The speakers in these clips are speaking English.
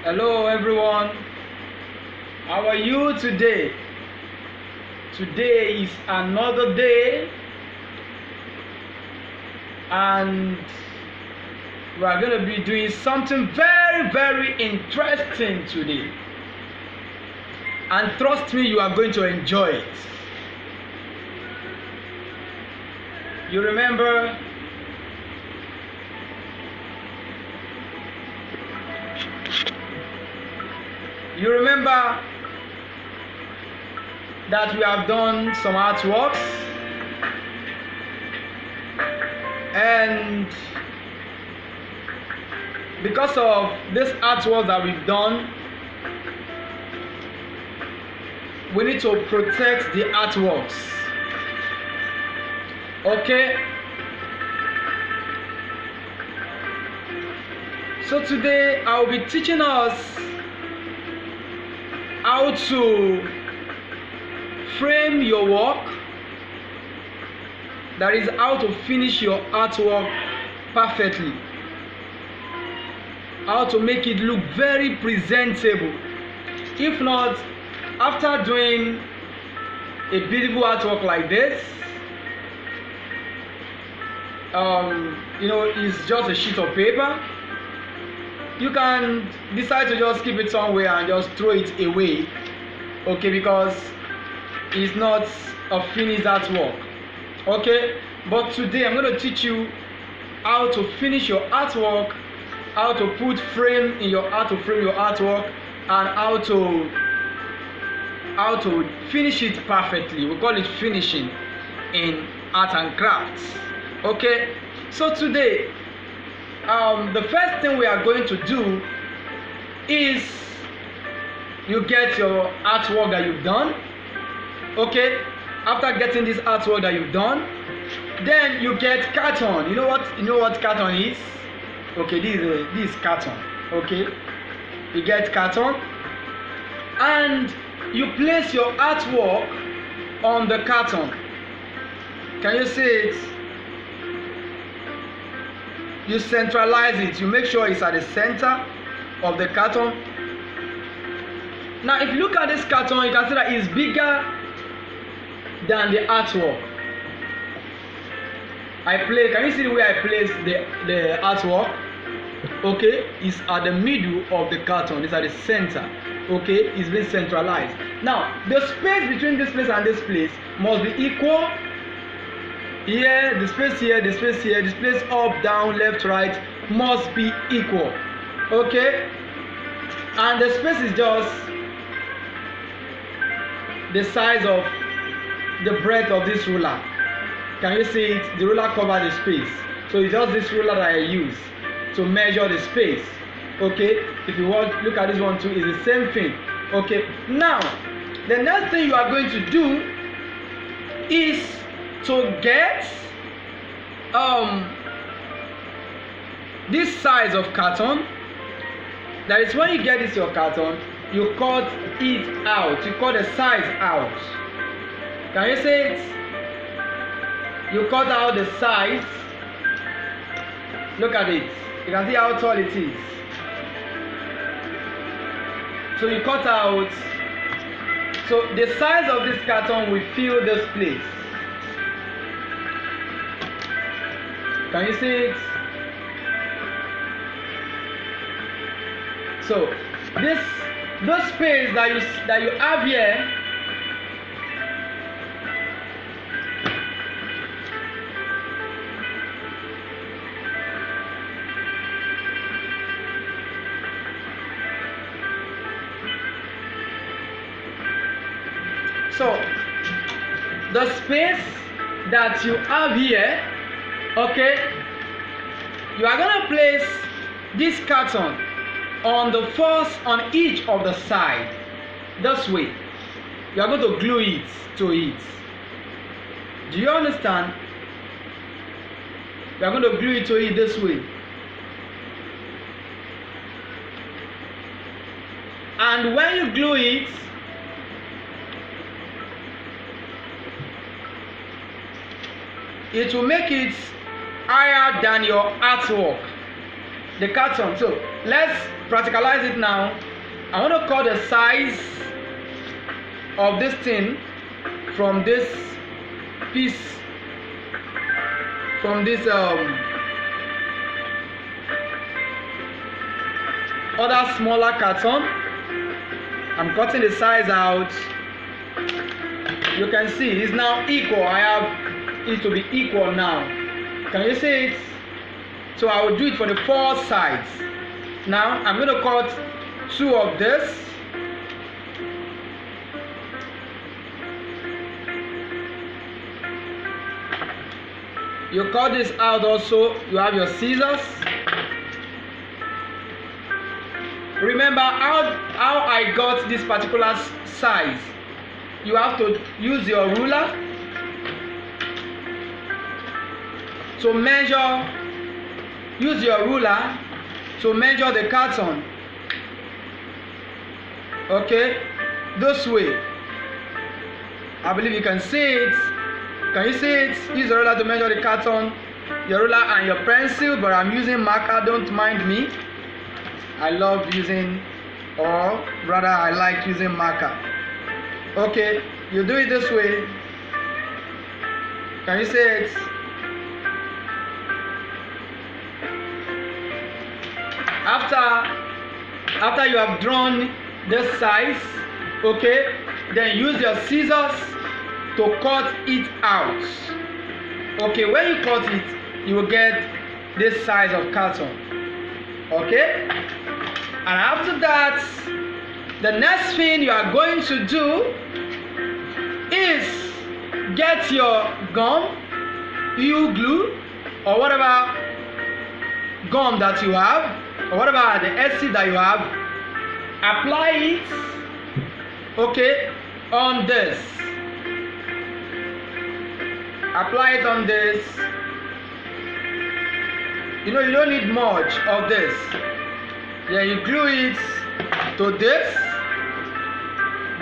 Hello everyone, how are you today? Today is another day and we are going to be doing something very interesting today, and trust me, you are going to enjoy it. You remember that we have done some artworks, and because of this artwork that we've done, we need to protect the artworks. Okay, so today I will be teaching us how to frame your work, that is how to finish your artwork perfectly, how to make it look very presentable. If not, after doing a beautiful artwork like this, it's just a sheet of paper, you can decide to just keep it somewhere and just throw it away, okay, because it's not a finished artwork. Okay, but today I'm going to teach you how to finish your artwork, how to put frame in your art, to frame your artwork, and how to finish it perfectly. We call it finishing in art and crafts. Okay, so today the first thing we are going to do is you get your artwork that you've done. Okay, after getting this artwork that you've done, then you get carton. You know what carton is? Okay, this is carton. Okay, you get carton and you place your artwork on the carton. Can you see it? You centralize it. You make sure it's at the center of the carton. Now if you look at this carton, you can see that it's bigger than the artwork. Can you see the way I place the artwork? Okay, it's at the middle of the carton, it's at the center. Okay, it's been centralized. Now the space between this place and this place must be equal. Here, the space here, the space here, the space up, down, left, right must be equal. Okay, and the space is just the size of the breadth of this ruler. Can you see it? The ruler covers the space, so it's just this ruler that I use to measure the space. Okay, if you want look at this one too, it's the same thing. Okay, now the next thing you are going to do is to get this size of carton. That is, when you get this your carton, you cut it out, you cut the size out. Can you see it? You cut out the size. Look at it, you can see how tall it is. So you cut out, so the size of this carton will fill this place. Can you see it? So this space that you have here, so the space that you have here, okay, you are going to place this carton on each of the side. This way you are going to glue it to it. Do you understand? You are going to glue it to it this way, and when you glue it, it will make it higher than your artwork, the carton. So let's practicalize it now. I want to cut the size of this thing from this piece, from this other smaller carton. I'm cutting the size out. You can see it's now equal. I have it to be equal now. Can you see it? So I will do it for the 4 sides. Now I'm going to cut 2 of this. You cut this out also. You have your scissors. Remember how I got this particular size. You have to use your ruler to measure. Use your ruler to measure the carton. Okay, this way. I believe you can see it. Can you see it? Use your ruler to measure the carton. Your ruler and your pencil, but I'm using marker. Don't mind me. I love using, or rather I like using marker. Okay, you do it this way. Can you see it? After you have drawn this size, okay, then use your scissors to cut it out. Okay, when you cut it, you will get this size of carton. Okay, and after that, the next thing you are going to do is get your gum, glue, or whatever gum that you have, or whatever the adhesive that you have, apply it, okay, on this. Apply it on this. You know, you don't need much of this. Yeah, you glue it to this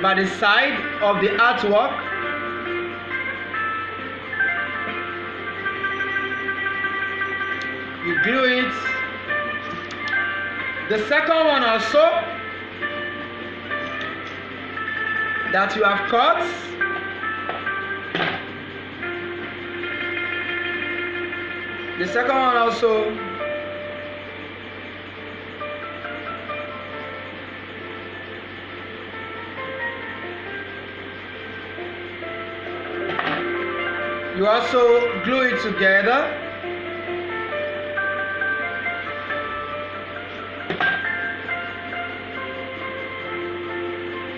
by the side of the artwork. You glue it. The second one also that you have cut, the second one also, you also glue it together.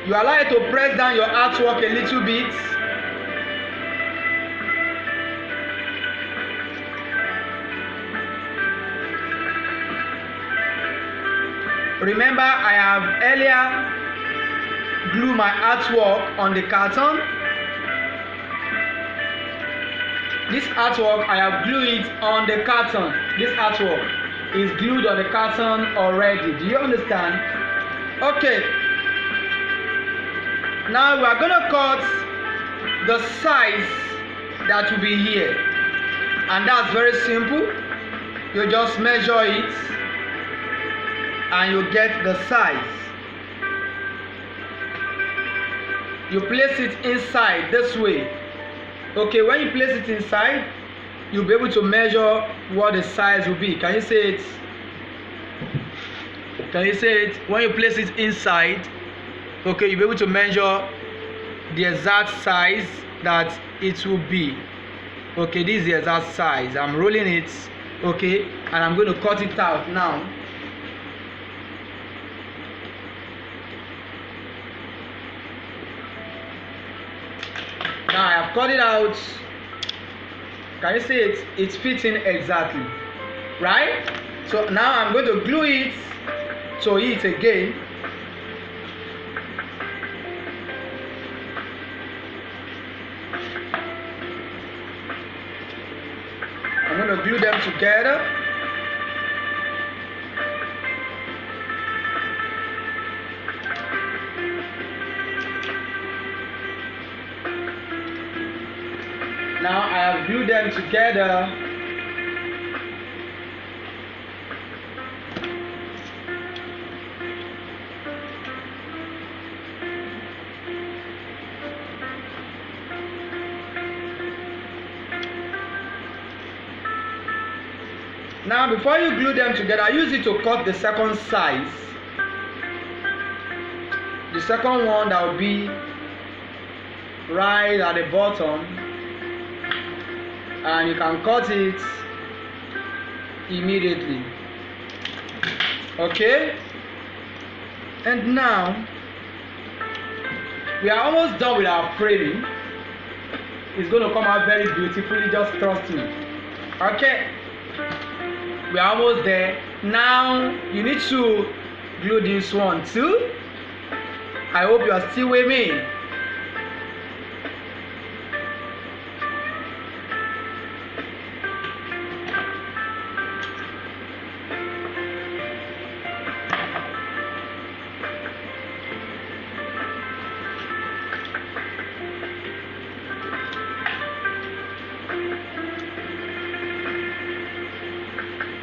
You allow it to press down your artwork a little bit. Remember, I have earlier glued my artwork on the carton. This artwork, I have glued it on the carton. This artwork is glued on the carton already. Do you understand? Okay. Now we are going to cut the size that will be here. And that's very simple. You just measure it and you get the size. You place it inside this way. Okay, when you place it inside, you'll be able to measure what the size will be. Can you see it? Can you see it? When you place it inside, okay, you'll be able to measure the exact size that it will be. Okay, this is the exact size. I'm rolling it, okay, and I'm going to cut it out now. Now I have cut it out. Can you see it? It's fitting exactly, right? So now I'm going to glue it to it again. I'm going to glue them together. Now I have glued them together. Now before you glue them together, use it to cut the second size. The second one that will be right at the bottom, and you can cut it immediately. Okay, and now we are almost done with our framing. It's going to come out very beautifully, just trust me. Okay, we are almost there. Now you need to glue this one too. I hope you are still with me.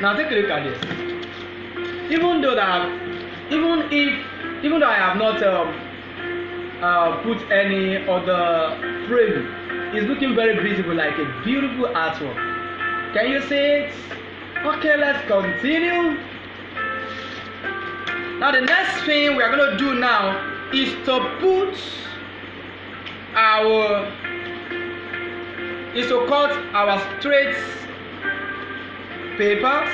Now take a look at this. Even though I have not put any other frame, it's looking very beautiful, like a beautiful artwork. Can you see it? Okay, let's continue. Now the next thing we are going to do now is to cut our straight papers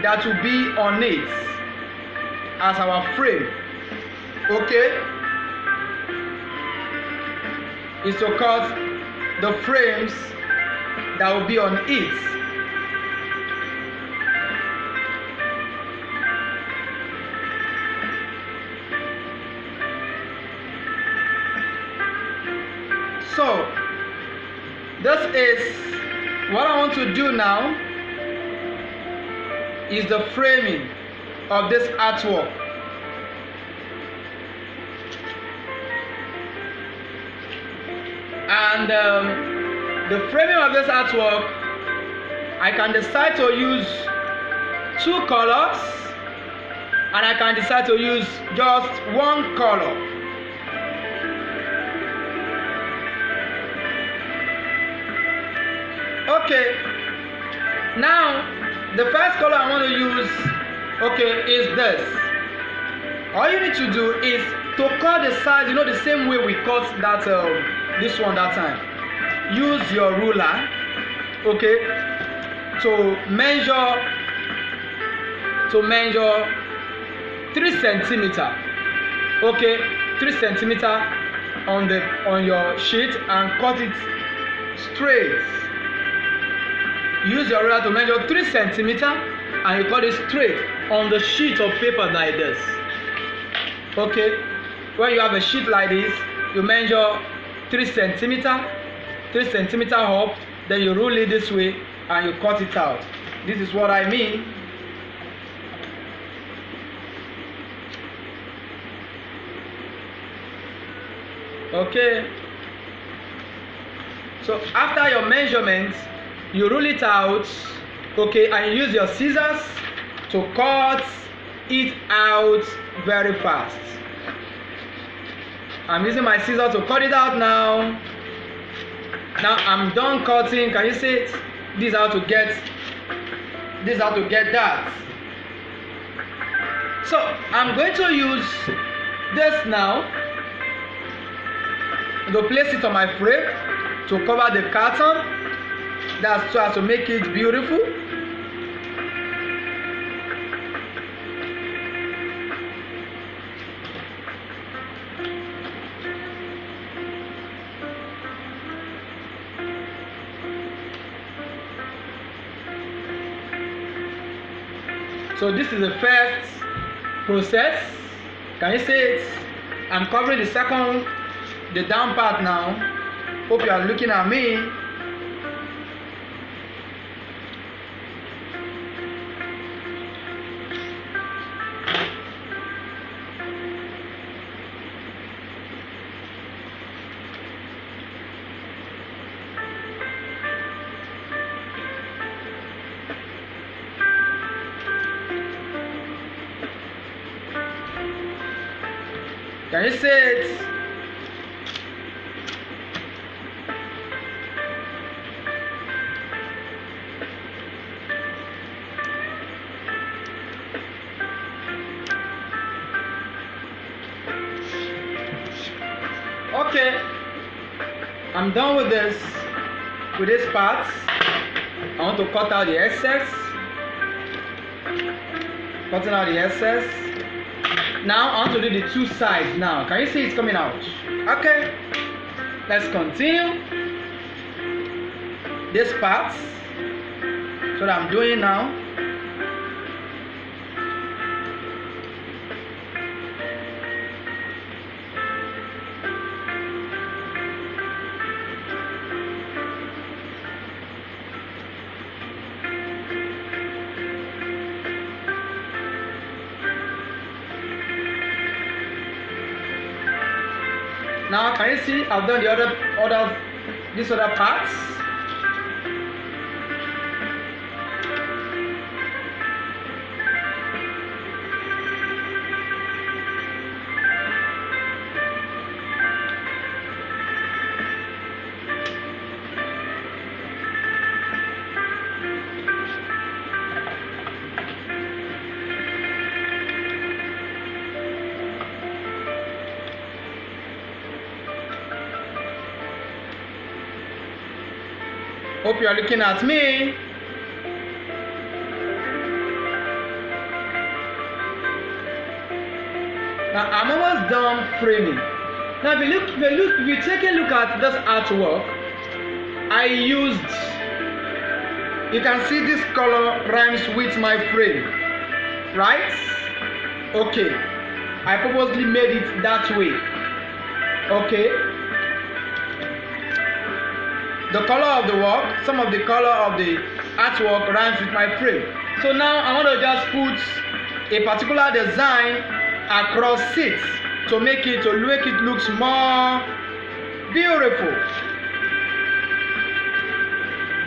that will be on it as our frame. Okay, is to cut the frames that will be on it. So this is what I want to do now, is the framing of this artwork. And the framing of this artwork, I can decide to use 2 colors, and I can decide to use just 1 color. Okay, now the first color I want to use, okay, is this. All you need to do is to cut the size, the same way we cut that this one that time. Use your ruler, okay, to measure 3 centimeter, okay, 3 centimeter on your sheet, and cut it straight. Use your ruler to measure 3 centimeter, and you cut it straight on the sheet of paper like this. Okay, when you have a sheet like this, you measure 3 centimeter up, then you roll it this way and you cut it out. This is what I mean. Okay, so after your measurements, you roll it out, okay, and you use your scissors to cut it out very fast. I'm using my scissors to cut it out now. Now I'm done cutting. Can you see it? This is how to get that. So I'm going to use this now to place it on my frame to cover the carton. That's so as to make it beautiful. So this is the first process. Can you see it? I'm covering the down part now. Hope you are looking at me. Can you see it? Okay, I'm done with this part. I want to cut out the excess. Cutting out the excess. Now I want to do the two sides now. Can you see it's coming out? Okay, let's continue this part. So what I'm doing now. Now can you see I've done these other parts. Hope you are looking at me. Now I'm almost done framing. Now if you take a look at this artwork, I used, you can see this color rhymes with my frame, right? Okay, I purposely made it that way. Okay. The color of the work, some of the color of the artwork rhymes with my frame. So now I want to just put a particular design across it to make it look more beautiful.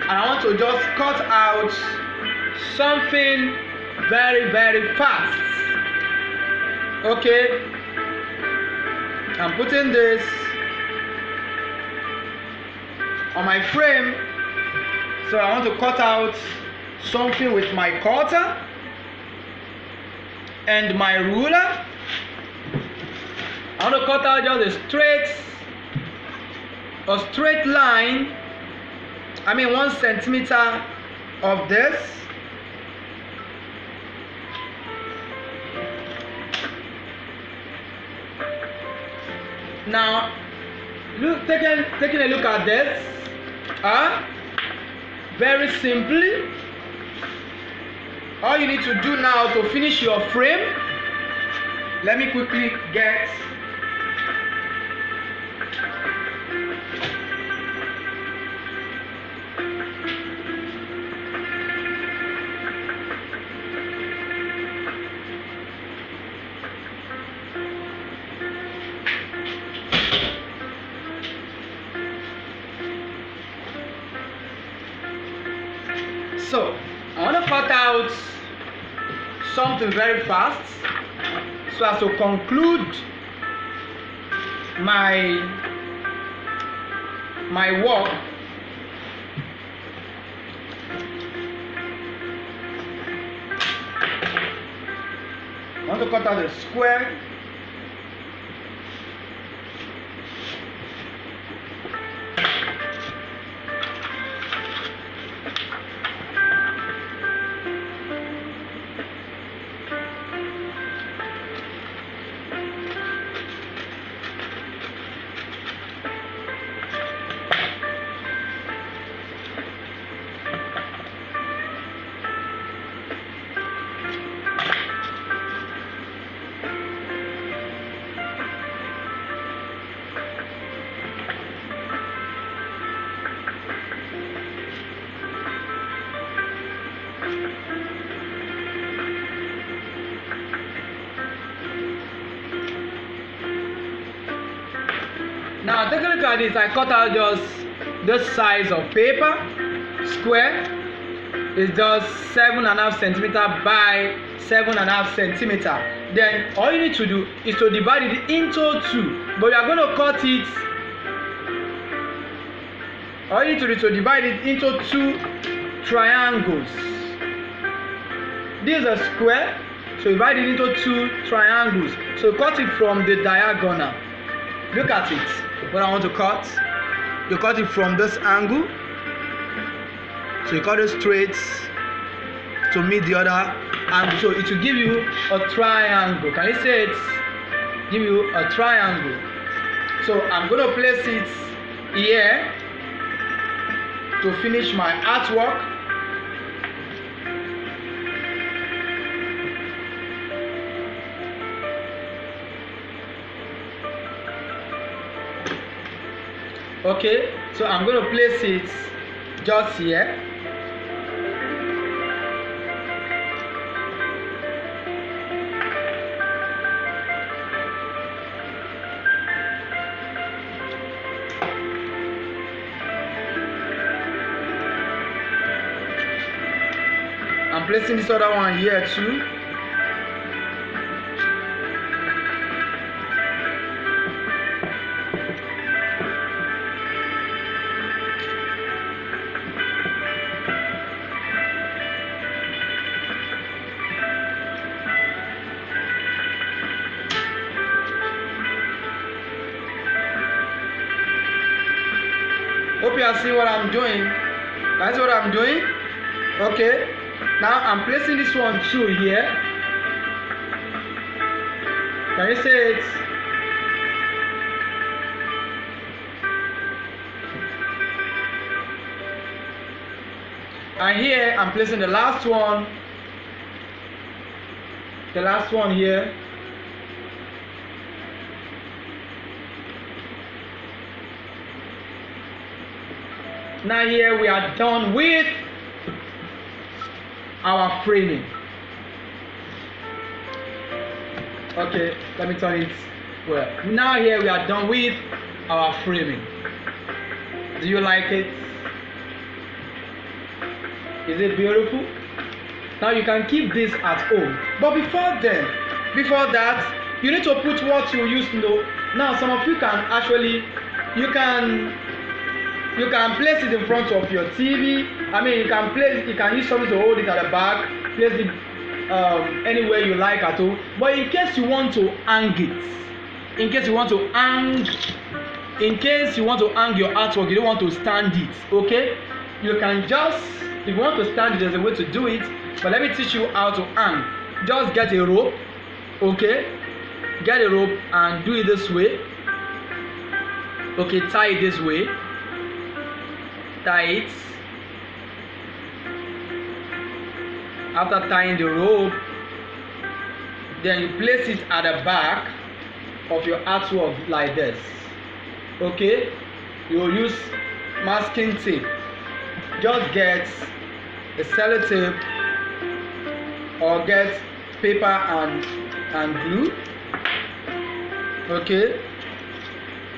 And I want to just cut out something very, very fast. Okay, I'm putting this on my frame, so I want to cut out something with my cutter and my ruler. I want to cut out just a straight line, 1 centimeter of this. Now taking a look at this. Very simply, all you need to do now to finish your frame, let me quickly get so I want to cut out something very fast so as to conclude my work. I want to cut out a square. Now take a look at this. I cut out just this size of paper, square. It's just 7.5 centimeter by 7.5 centimeter. Then all you need to do is to divide it into 2. But we are going to cut it. All you need to do is to divide it into 2 triangles. This is a square, so divide it into 2 triangles. So cut it from the diagonal. Look at it. what I want to cut. You cut it from this angle. So you cut it straight to meet the other angle. So it will give you a triangle. Can you say it? Give you a triangle. So I'm going to place it here to finish my artwork. Okay, so I'm going to place it just here. I'm placing this other one here too. Hope you are seeing what I'm doing. That's what I'm doing. Okay. Now I'm placing this one too here. Can you say it? And here I'm placing the last one. The last one here. Now here we are done with our framing. Okay, let me turn it well. Now here we are done with our framing. Do you like it? Is it beautiful? Now you can keep this at home. But before that, you need to put what you use to. Now some of you can actually, you can place it in front of your TV. I mean, you can use something to hold it at the back, place it anywhere you like at all. But in case you want to hang it, in case you want to hang your artwork, you don't want to stand it, okay? You can just, if you want to stand it, there's a way to do it. But let me teach you how to hang. Just get a rope, okay? Get a rope and do it this way. Okay, tie it this way. Tie it. After tying the rope, then you place it at the back of your artwork like this. Okay, you will use masking tape. Just get a sellotape or get paper and glue. Okay,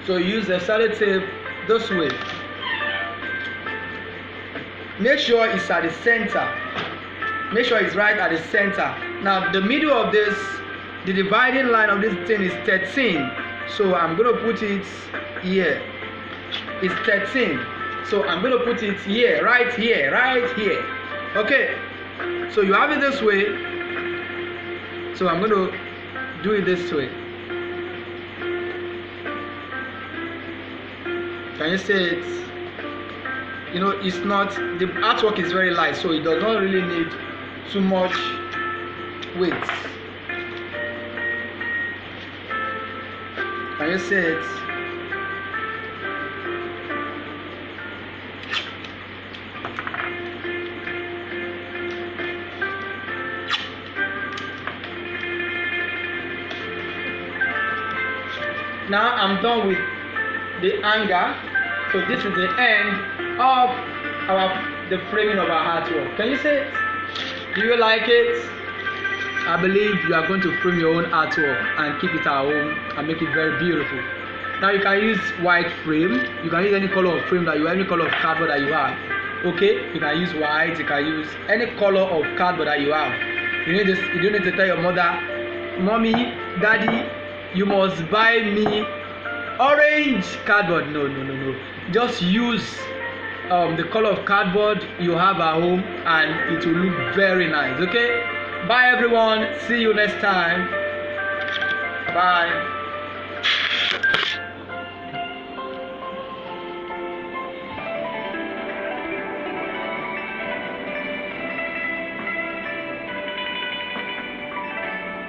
so use the sellotape this way. Make sure it's at the center. Make sure it's right at the center. Now the middle of this, the dividing line of this thing is 13. So I'm going to put it here. It's 13. So I'm going to put it here, right here, right here. Okay. So you have it this way. So I'm going to do it this way. Can you see it? You know, it's not, the artwork is very light, so it does not really need too much weight. Can you see it? Now I'm done with the hanger. So this is the end of the framing of our artwork. Can you say it? Do you like it? I believe you are going to frame your own artwork and keep it at home and make it very beautiful. Now you can use white frame. You can use any color of frame that you have, any color of cardboard that you have. Okay, you can use white. You can use any color of cardboard that you have. You don't need to tell your mother, "Mommy, Daddy, you must buy me orange cardboard." No. Just use the color of cardboard you have at home and it will look very nice. Okay, bye everyone, see you next time. Bye.